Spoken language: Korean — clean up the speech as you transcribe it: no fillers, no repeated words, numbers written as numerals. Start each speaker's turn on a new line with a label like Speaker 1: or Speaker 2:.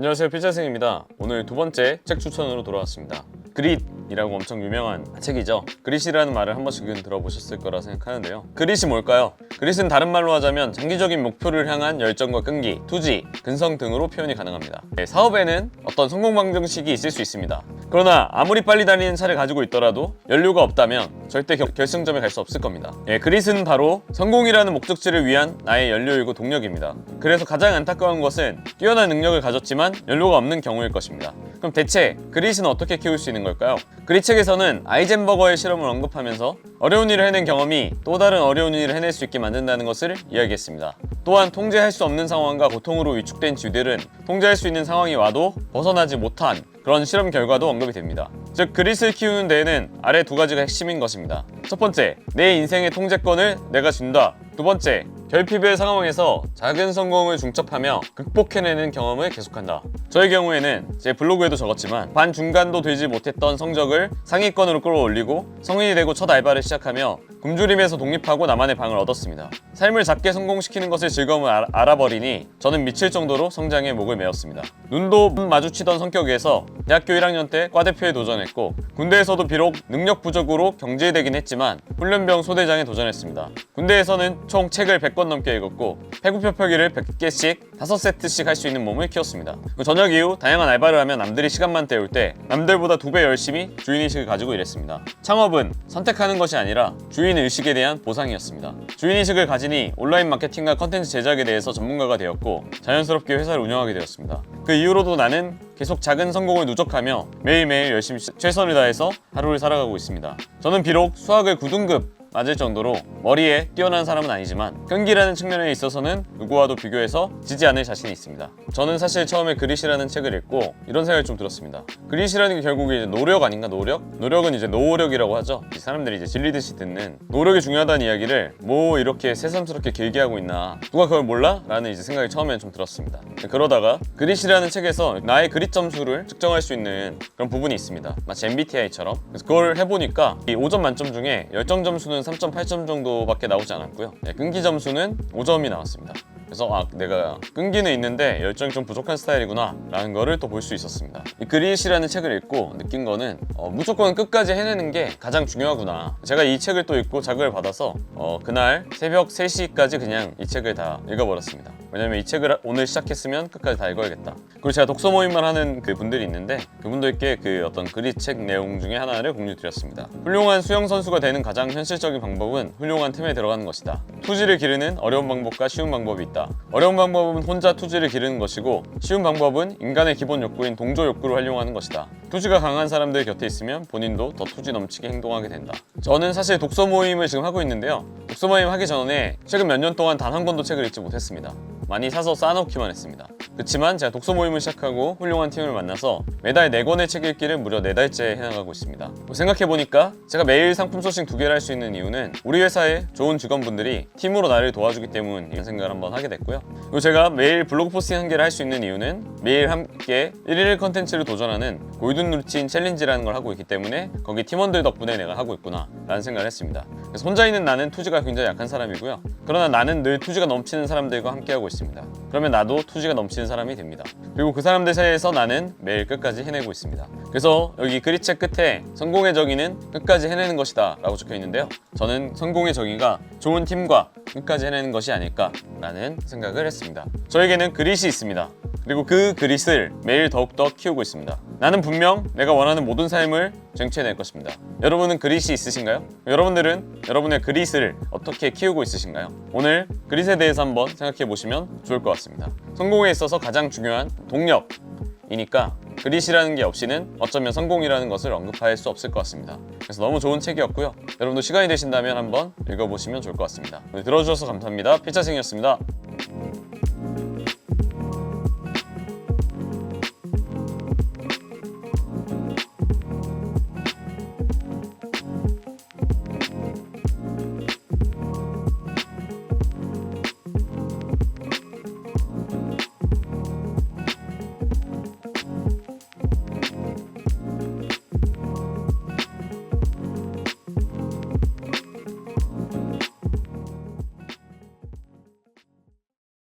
Speaker 1: 안녕하세요, 필자승입니다. 오늘 두 번째 책 추천으로 돌아왔습니다. 그릿이라고 엄청 유명한 책이죠. 그릿이라는 말을 한 번씩은 들어보셨을 거라 생각하는데요. 그릿이 뭘까요? 그릿은 다른 말로 하자면 장기적인 목표를 향한 열정과 끈기, 투지, 근성 등으로 표현이 가능합니다. 사업에는 어떤 성공 방정식이 있을 수 있습니다. 그러나 아무리 빨리 달리는 차를 가지고 있더라도 연료가 없다면 절대 결승점에 갈 수 없을 겁니다. 그릿은 바로 성공이라는 목적지를 위한 나의 연료이고 동력입니다. 그래서 가장 안타까운 것은 뛰어난 능력을 가졌지만 연료가 없는 경우일 것입니다. 그럼 대체 그릿은 어떻게 키울 수 있는 걸까요? 그릿 책에서는 아이젠버거의 실험을 언급하면서 어려운 일을 해낸 경험이 또 다른 어려운 일을 해낼 수 있게 만든다는 것을 이야기했습니다. 또한 통제할 수 없는 상황과 고통으로 위축된 쥐들은 통제할 수 있는 상황이 와도 벗어나지 못한 그런 실험 결과도 언급이 됩니다. 즉, 그릿을 키우는 데에는 아래 두 가지가 핵심인 것입니다. 첫 번째, 내 인생의 통제권을 내가 준다. 두 번째, 결핍의 상황에서 작은 성공을 중첩하며 극복해내는 경험을 계속한다. 저의 경우에는 제 블로그에도 적었지만 반중간도 되지 못했던 성적을 상위권으로 끌어올리고 성인이 되고 첫 알바를 시작하며 굶주림에서 독립하고 나만의 방을 얻었습니다. 삶을 작게 성공시키는 것의 즐거움을 알아버리니 저는 미칠 정도로 성장에 목을 메었습니다. 눈도 마주치던 성격에서 대학교 1학년 때 과대표에 도전했고, 군대에서도 비록 능력 부족으로 경질되긴 했지만 훈련병 소대장에 도전했습니다. 군대에서는 총 책을 100권 넘게 읽었고 배구펴펴기를 100개씩 5세트씩 할 수 있는 몸을 키웠습니다. 저녁 이후 다양한 알바를 하면 남들이 시간만 때울 때 남들보다 2배 열심히 주인의식을 가지고 일했습니다. 창업은 선택하는 것이 아니라 주인의식에 대한 보상이었습니다. 주인의식을 가지니 온라인 마케팅과 컨텐츠 제작에 대해서 전문가가 되었고 자연스럽게 회사를 운영하게 되었습니다. 그 이후로도 나는 계속 작은 성공을 누적하며 매일매일 열심히 최선을 다해서 하루를 살아가고 있습니다. 저는 비록 수학을 9등급 맞을 정도로 머리에 뛰어난 사람은 아니지만 끈기라는 측면에 있어서는 누구와도 비교해서 지지 않을 자신이 있습니다. 저는 사실 처음에 그릿이라는 책을 읽고 이런 생각이 좀 들었습니다. 그릿이라는 게 결국 이제 노력 아닌가? 노력은 이제 노력이라고 하죠. 사람들이 이제 질리듯이 듣는 노력이 중요하다는 이야기를 뭐 이렇게 새삼스럽게 길게 하고 있나, 누가 그걸 몰라? 라는 이제 생각이 처음에는 좀 들었습니다. 그러다가 그릿이라는 책에서 나의 그릿 점수를 측정할 수 있는 그런 부분이 있습니다. 마치 MBTI처럼. 그래서 그걸 해보니까 이 5점 만점 중에 열정 점수는 3.8점 정도밖에 나오지 않았고요. 끈기 점수는 5점이 나왔습니다. 그래서 내가 끈기는 있는데 열정이 좀 부족한 스타일이구나 라는 거를 또 볼 수 있었습니다. 이 그릿이라는 책을 읽고 느낀 거는 무조건 끝까지 해내는 게 가장 중요하구나. 제가 이 책을 또 읽고 자극을 받아서 그날 새벽 3시까지 그냥 이 책을 다 읽어버렸습니다. 왜냐면 이 책을 오늘 시작했으면 끝까지 다 읽어야겠다. 그리고 제가 독서 모임만 하는 그 분들이 있는데 그분들께 그 어떤 그릿 책 내용 중에 하나를 공유드렸습니다. 훌륭한 수영 선수가 되는 가장 현실적인 방법은 훌륭한 틈에 들어가는 것이다. 투지를 기르는 어려운 방법과 쉬운 방법이 있다. 어려운 방법은 혼자 투지를 기르는 것이고 쉬운 방법은 인간의 기본 욕구인 동조 욕구를 활용하는 것이다. 투지가 강한 사람들 곁에 있으면 본인도 더 투지 넘치게 행동하게 된다. 저는 사실 독서 모임을 지금 하고 있는데요. 독서 모임 하기 전에 최근 몇 년 동안 단 한 권도 책을 읽지 못했습니다. 많이 사서 쌓아놓기만 했습니다. 그렇지만 제가 독서 모임을 시작하고 훌륭한 팀을 만나서 매달 4권의 책 읽기를 무려 4달째 해나가고 있습니다. 생각해보니까 제가 매일 상품 소싱 2개를 할 수 있는 이유는 우리 회사의 좋은 직원분들이 팀으로 나를 도와주기 때문, 이런 생각을 한번 하게 됐고요. 그리고 제가 매일 블로그 포스팅 1개를 할 수 있는 이유는 매일 함께 1일 컨텐츠를 도전하는 골든 루틴 챌린지라는 걸 하고 있기 때문에 거기 팀원들 덕분에 내가 하고 있구나 라는 생각을 했습니다. 그래서 혼자 있는 나는 투지가 굉장히 약한 사람이고요. 그러나 나는 늘 투지가 넘치는 사람들과 함께 하고 있습니다. 그러면 나도 투지가 넘치는 사람이 됩니다. 그리고 그 사람들 사이에서 나는 매일 끝까지 해내고 있습니다. 그래서 여기 그릿책 끝에 성공의 정의는 끝까지 해내는 것이다 라고 적혀 있는데요. 저는 성공의 정의가 좋은 팀과 끝까지 해내는 것이 아닐까 라는 생각을 했습니다. 저에게는 그릿이 있습니다. 그리고 그 그릿을 매일 더욱더 키우고 있습니다. 나는 분명 내가 원하는 모든 삶을 쟁취해낼 것입니다. 여러분은 그릿이 있으신가요? 여러분들은 여러분의 그릿을 어떻게 키우고 있으신가요? 오늘 그릿에 대해서 한번 생각해 보시면 좋을 것 같습니다. 성공에 있어서 가장 중요한 동력이니까 그릿이라는 게 없이는 어쩌면 성공이라는 것을 언급할 수 없을 것 같습니다. 그래서 너무 좋은 책이었고요. 여러분도 시간이 되신다면 한번 읽어보시면 좋을 것 같습니다. 오늘 들어주셔서 감사합니다. 필자승이었습니다.